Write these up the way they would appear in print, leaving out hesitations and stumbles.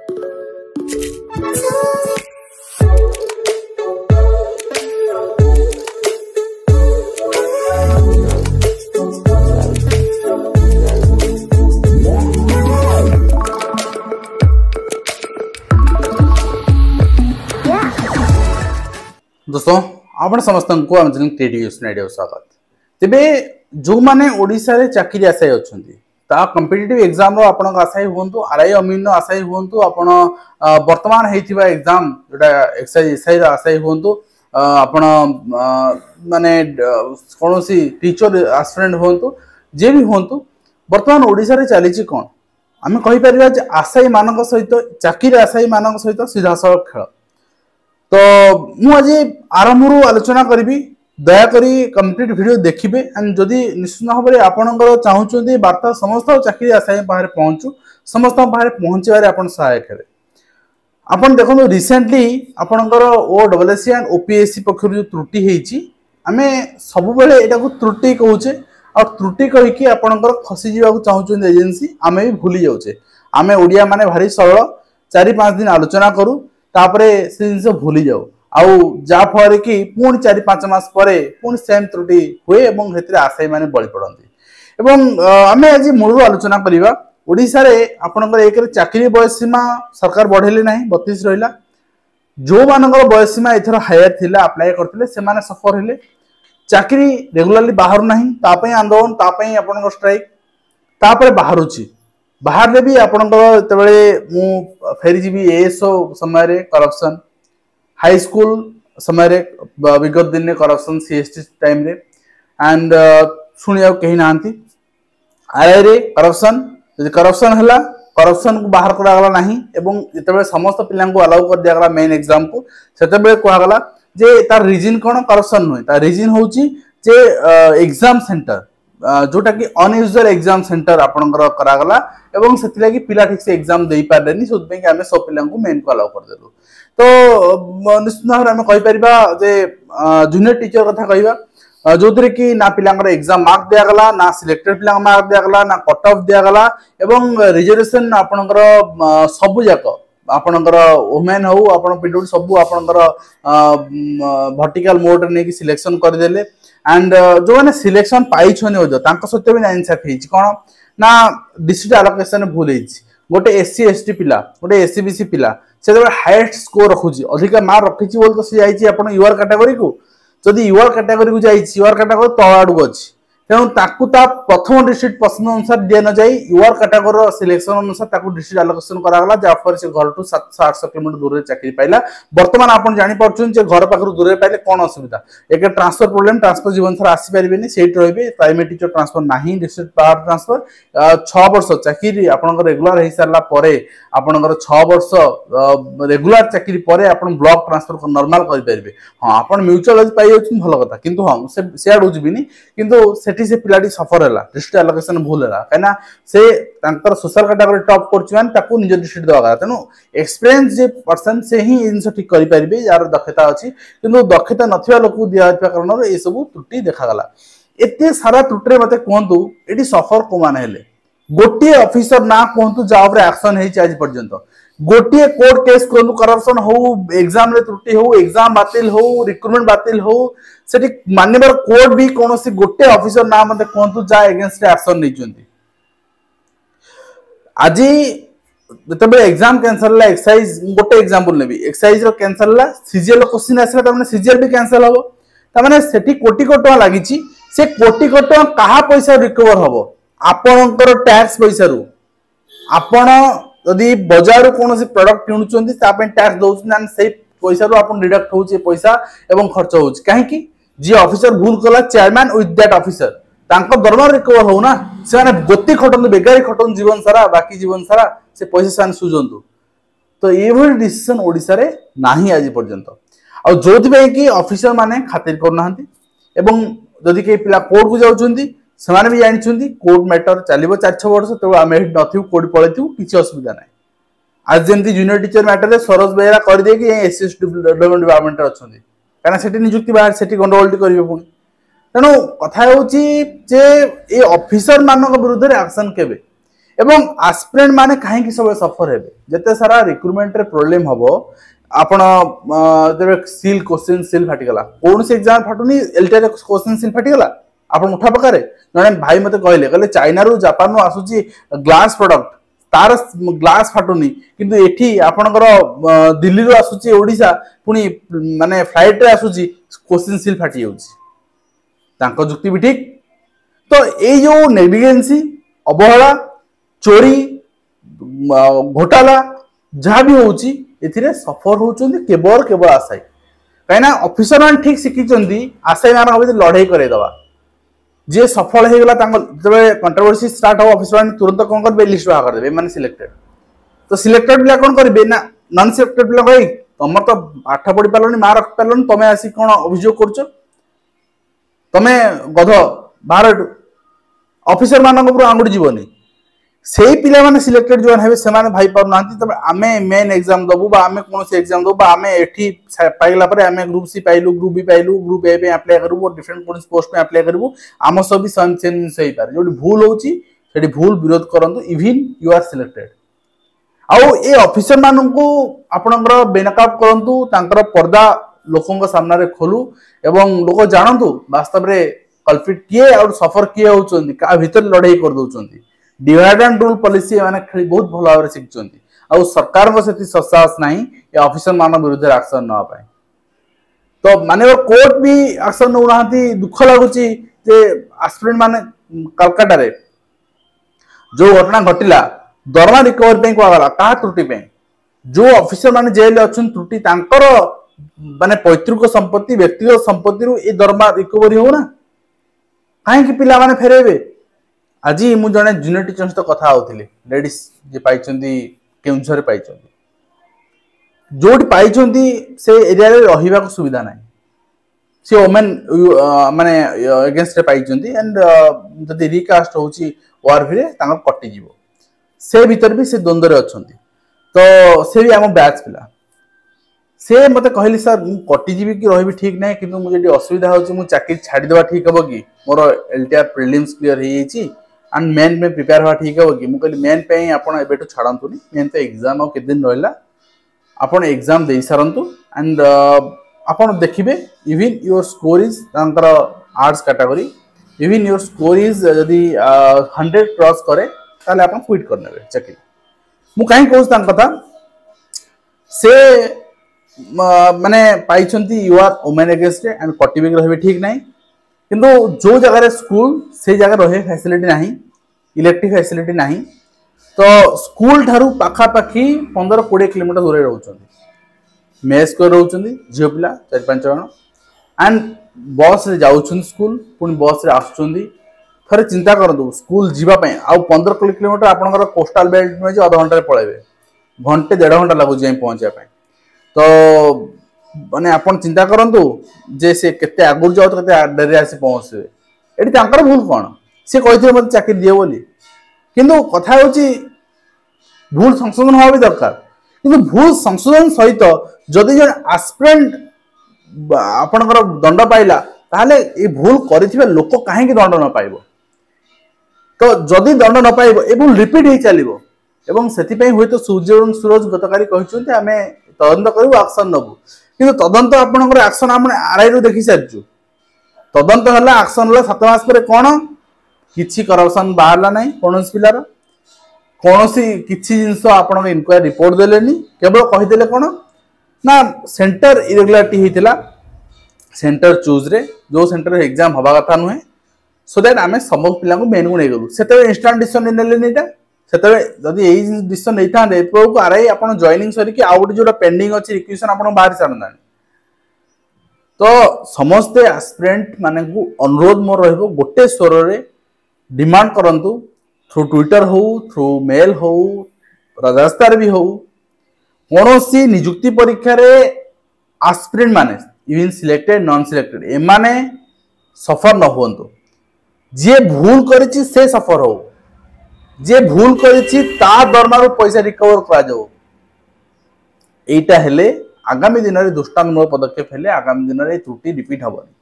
दोस्तों आपण समस्त को आम क्रिएटिव आइडिया स्वागत। तेबे जो माने ओडिसा रे चाकरी आशायी अछंती ता कॉम्पिटिटिव एग्जाम रो आपण आशायी हुंतु आरआई अमीन आशायी हुंतु आपण वर्तमान हेतिबा एग्जाम जोटा एक्सरसाइज एसआई रो आशायी हुंतु आपण माने कोनोसी टीचर एस्पिरेंट हुंतु जे भी हुंतु वर्तमान ओडिसा रे चलीची कोन आमे कहि परिबा जे आशायी मानक सहित चाकरी आशायी मानक सहित सीधा सळ खेल। तो मु आज आरंभ आलोचना करी दयाकोरी कंप्लीट वीडियो देखिए एंड जदि निश्चित भाव में आपणकर चाहूँगी वार्ता समस्त चाकरी आशायी पाखे पहुँचू समस्त पाखे पहुँचारे आप सहायक है। आपन देखो रिसेंटली आपणकर OSSC एंड OPSC पक्षर जो त्रुटि होती आम सब यहाँ त्रुटि कहे और त्रुटि कहीकि आपणकर खसी जावाक चाहूँ एजेंसी आम भी भूली जाऊे आम ओडिया माने भारी सरल 4-5 दिन आलोचना करूँ तापरे से जिनस भूली जाऊ आउ जा फल कि पुणी 4-5 मास परे पुणी सेम त्रुटि हुए एवं हेतिरे आशायी माने बळी पड़ती एवं आमे आज मूल आलोचना करिबा ओडिसा रे आपनकर एक चाकरी बयस सीमा सरकार बढ़ेले नाही 32 रहिला जो मानकर बयस सीमा एथर हायर थिला अप्लाई करथिले से माने सफर हेले चाकरी रेगुलरली बाहर नाही तापई आंदोलन तापई आपनकर स्ट्राइक तापरे बाहरुची बाहर भी आपंते मु फेरी जी एएसओ समय करप्शन हाई स्कूल समय विगत दिन में करप्शन सीएसटी टाइम रे एंड शुणा कहीं ना आरआई रे करप्शन करप्शन है करप्शन को बाहर करागला नहीं एवं जिते समस्त पिला अलाउ कर दिया मेन एग्जाम को से कहगला जे तार रिजन कौन करप्शन नुहे तार रिजन हूँ जे एग्जाम सेंटर जोटा कि अनयूजुअल एग्जाम सेंटर आपणकर करागला एवं से पिला ठीक से एग्जाम दे पारे से आम सब पिला मेन को अलाउ करदेलु। तो निश्चित भाव में कहीपर जे जूनियर टीचर कथा कहवा जो थे कि ना पिलांकर एग्जाम मार्क दिगला ना सिलेक्टेड पिला मार्क दिगला ना कट ऑफ दिगला एवं रिजर्वेशन आपणकर सबु जाक आपणकर वुमेन हो आप पीडब्ल्यूडी सब आपणकर वर्टिकल मोड नहीं सिलेक्शन करदेले एंड जो मैंने सिलेक्शन पाई सत्य भी नाइंसाफी कौन ना डिस्ट्रिक्ट आलोकेशन भूल गोटे एससी एसटी पिला गोटे एससी बीसी पिला से हाईएस्ट स्कोर रखुची अधिक मार्क रखी बोल तो सी जाइए यूआर कैटेगरी को जदि यूआर कैटेगरी को जाइए यूआर कैटेगरी तल आड़ू अच्छी तेणु प्रथम डिस्ट्रिक्ट पसंद अनुसार दिए न जाए यूआर कैटेगरी सिलेक्शन अनुसार डिस्ट्रिक्ट आलोकेशन करागला जहाँफल से घर 700-800 किलोमीटर दूर चाकरी पाइला। बर्तमान आप जापर घर पाखर दूर पाइले कौन असुविधा एक ट्रांसफर प्रोब्लेम ट्रांसफर जीवन सारा आसीपारे से रे प्राइमेरी टीचर ट्रांसफर ना डिस्ट्रिक्ट पावर ट्रांसफर 6 वर्ष चाकरी आप रेगुलर हो सारापर आपंकर 6 वर्ष रेगुलर चाकरी पर आप ब्लॉक ट्रांसफर नॉर्मल करेंगे हाँ आप म्यूचुअल पाई भल कथा कि हाँ से आड़ जीविनी कि से पिलाटी सफर है डिस्ट्रिक्ट आलोकेशन भूल है कहीं सोशल कैटेगरी टॉप कर निज डिस्ट्रिक्ट दवा तेणु एक्सपीरियंस जे पर्सन से ही जिन ठीक करेंगे यार दक्षता अच्छी कि दक्षता ना लोक दिया कारण ये सब त्रुटि देखागला एत सारा त्रुटि मत कहतु ये सफर को मैंने गोटे ऑफिसर ना कहतु जहाँ एक्शन आज पर्यंत गोटे कोर्ट केस कहतु करप्शन हो एग्जाम रे त्रुटि हो एग्जाम बातिल हो रिक्रुटमेंट बातिल हो सेठी मानवर कोर्ट भी कौन सी गोटे ऑफिसर ना मत कहतु जहाँ एगेंस्ट एक्शन नहीं आज जो एग्जाम कैंसल है एक्सरसाइज गोटे एग्जांपल नेबी एक्सरसाइज रो कैंसल है सीजीएल क्वेश्चन आसला तमने सीजीएल भी कैंसल हो तमने सेठी कोटी कोटी टका लागी से कोटी कोटी टका कहा पैसा रिकवर हबो आपनकर टैक्स पैसा रु आपण यदि बाजार कौन प्रोडक्ट किणुचंती तापे टैक्स दउछन से पैसा रो आपण डिडक्ट होउचे पैसा एवं खर्च होउचे काहे जी ऑफिसर भूल कला चेयरमैन विथ दैट ऑफिसर तांको दरमार रिकवर हो ना से माने गोती खटन बेगारी खटन जीवन सारा बाकी जीवन सारा से पैसा सान सुजंतु तो ये डिसीजन ओडिसा रे नाही आज पर्यंत आ जोथि कि ऑफिसर माने खातिर करना एवं जदि के पिला कोर्ट को जाउछंती से भी जानते कोर्ट मैटर चलो 4-6 वर्ष तो आम नथु कोर्ट पलू किसी असुविधा ना आज जमी junior teacher matter Saroj Behera करदे कि एसएस डेवलपमेंट डिपार्टमेंट अच्छा कहीं से निजुक्ति बाहर से गंडगोल करेंगे पुणी तेणु कथा ये ऑफिसर मान विरुद्ध एक्शन केबे एवं आस्पिरेंट माने कहीं सब सफर हेबे जते सारा रिक्रुटमेंट रे प्रॉब्लम हबो आपण सील क्वेश्चन सील फाटिगला कौन से एग्जाम फाटुनी एलटीआर क्वेश्चन सील फाटिगला आपण उठा पकारे जने भाई मते कहले चाइना रु जापान रु आसुची ग्लास प्रोडक्ट तार ग्लास फाटुनी किंतु एठी आपणकर दिल्ली रु आसुची ओडिसा पुनी माने फ्लाइट रे आसुची क्वेश्चन सील फाटी जाउची तांको जुक्ति भी ठीक तो ए जो नेग्लिजेंसी अवहेला चोरी घोटाला जहाँ भी होउची एथिरे सफर होउचंदी केवल केवल आशाई कहिना ऑफिसर मान ठीक शिखिचंदी आशाई मान हबे लड़ाई करे दवा जे सफल हे गला तांको जबे कंट्रोवर्सी स्टार्ट हो ऑफिसर मान तुरंत कोन करबे लिस्ट बाहर कर देबे माने सिलेक्टेड तो सिलेक्टेड पिला कोन करबे ना नॉन सिलेक्टेड पिला कहि तमर तो पाठ पढी पालनी मार रख पालनी तमे आसी कोन अभियोग करछ तमे गध बाहर ऑफिसर मानक पुरो आंगुडी जीवनी से पिला माने सिलेक्टेड जोन हेबे से माने भाई पार नांती तबे आमे मेन एग्जाम दबु बा आमे कोन से एग्जाम दबु बा आमे एठी पाइला परे आमे ग्रुप सी पाइलु ग्रुप बी पाइलु ग्रुप ए पे अप्लाई करबो डिफरेंट पुलिस पोस्ट पे अप्लाई करबो आम सब भी सेम सही पार जोडी भूल होउची सेडी भूल विरोध करंतु इवन यू आर सिलेक्टेड आउ ए ऑफिसर माननकु आपनकर बेनकाप करंतु तांकर पर्दा लोकंक सामने रे खोलु एवं लोक जानंतु वास्तव रे कल्पिट किए और सफर किए होउचंदी का भीतर लड़ाई कर दोचंदी डिवाइड एंड रूल पॉलिसी माने खेली बहुत भल भाव शिखुंती आ सरकार को सेति ससाहस नहीं ये ऑफिसर मान विरुद्ध एक्शन ना पाए तो माने कोर्ट भी एक्शन नौ नांती दुख लागुची जे एस्पिरेंट माने कलकत्ता रे जो घटना घटिला दरमा रिकवर पे कोगला का त्रुटि पे जो ऑफिसर माने जेल अछन त्रुटि तांकर माने पैतृक संपत्ति व्यक्तिगत संपत्ति रु ए दरमा रिकवरी हो ना काहे कि पिला माने फेरेबे आज मु जने जूनियर टीचर सहित कथा होतिले लेडीज जे पाइचंदी केउंझर पाइचंदी जोट पाइचंदी से एरिया रे रहिबा को सुविधा नाही से वुमेन माने अगेंस्ट रे पाइचंदी एंड जदी रिकास्ट होची वार भिरे तांग कटि जीवो से भीतर भी से द्वंद्व रे अछंती तो से भी हम बैच पिला से मते कहली सर मु कटि जीवी कि रहिबी ठीक नाही किंतु मु जेडी असुविधा होची मु चाकरी छाडी देबा ठीक हबो कि मोर एलटीआर प्रीलिम्स क्लियर हे येची एंड मेन में प्रिपेयर हुआ ठीक है कि मुझे मेन पे आपन एबेटू छाड़तुनी मेन तो एग्जाम और केदिन रहिला आपन एग्जाम दे सारंतु एंड आपन देखिबे इवन योर स्कोर इज तांकर arts category even your score is यदि 100 क्रॉस करे ताले आपन क्विट कर नेबे चाकरी मु काहे कहूस तांक कथा से माने पाइछंती you are women against and कटिबे रहबे ठीक नाही किंतु जो जगह रे स्कूल से जगह रहे फैसिलिटी नहीं इलेक्ट्रिक फैसिलिटी नहीं तो स्कूल ठारू पाखा पाखी 15-20 किलोमीटर दूर रहउछंती मेस को रहउछंती झियो पिला 4-5 जण एंड बस रे जाउछन स्कूल पुनी बस रे आछुछंती थरे चिंता करदु स्कूल जीवा पय आ 15 किलोमीटर आपनकर कोस्टल बेल्ट में जे आधा घंटा रे पळेबे घंटे 1.5 घंटा लागु जे पहुंचे पय तो माने आपण चिंता करंतु जे से केते आगुर जाउ तो केते डरे आसी पहुंचबे एठी तांकर भूल कोन से कहिथे मते चाकरी दिए बोली किंतु कथा होची भूल संशोधन होबा भी दरकार किंतु भूल संशोधन सहित जदि जन एस्पिरेंट आपनकर दंड पाइला ताले ए भूल करिथिबे लोक काहे कि दंड न पाइबो तो जदि दंड न पाइबो ए भूल रिपीट हे चलिबो एवं सेति पय होय तो सूरज गतकारी कहिचंते हमें तदंत करू एक्शन नबु किंतु तदंत आपनकर एक्शन हमने आरआई रु देखि सारजु तदंत हला एक्शन हला 7 मास पर कोन किछि करप्शन बाहरला नाही कोनस पिलार कोनसी किछि जिंस आपन इनक्वायरी रिपोर्ट देलेनी केवल कहि देले कोन ना सेंटर इरेगुलारिटी हितिला सेंटर चूज रे जो सेंटर एग्जाम हवा कथा नुहे सो दैट आमे सब पिला को मेन को नै गलु सेते इंस्टेंट डिसीजन नेले नीटा सेते जदी एई डिसीजन नै थांदे को आरआई आपन जॉइनिंग सरी कि आउट जोटा पेंडिंग अछि रिक्वेशन आपन बाहर सारना तो समस्त एस्पिरेंट माने को अनुरोध मोर रहबो गोटे स्वर रे डिमांड करंतु थ्रू ट्विटर हो थ्रू मेल हो राजस्तार भी हो कोनोसी नियुक्ति परीक्षा रे एस्पिरेंट माने इवन सिलेक्टेड नॉन सिलेक्टेड ए माने सफर न होंतु जे भूल करिछि से सफर हो जे भूल करिछि ता दरमारु पैसा रिकवर करा जाओ एटा हेले आगामी दिन रे दुष्टांतमूलक पदक्षेप हेले आगामी दिन रे त्रुटि रिपीट हबनी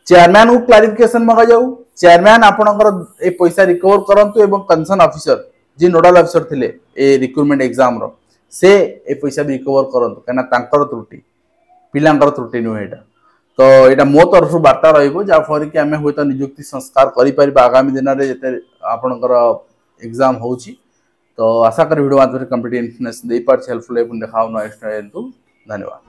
चेयरमैन को क्लारिफिकेशन मंगा जाऊ चेयरमैन आपणकर ए पैसा रिकवर करंतु एवं कंसर्न ऑफिसर जी नोडल ऑफिसर थिले ए रिक्रूटमेंट एग्जाम रो से ए पैसा भी रिकवर करंतु कना तांकर त्रुटि पिलांकर त्रुटि नुहे एटा तो यहाँ मो तरफ बार्ता रहा कि आम हूँ निजुक्ति संस्कार कर आगामी दिन में जिते आपणकर एग्जाम हो तो आशा करी वीडियो माध्यम कंप्लीट इन्फॉर्मेशन दे पार्छ हेल्पफुल देखा नेक्स्ट धन्यवाद।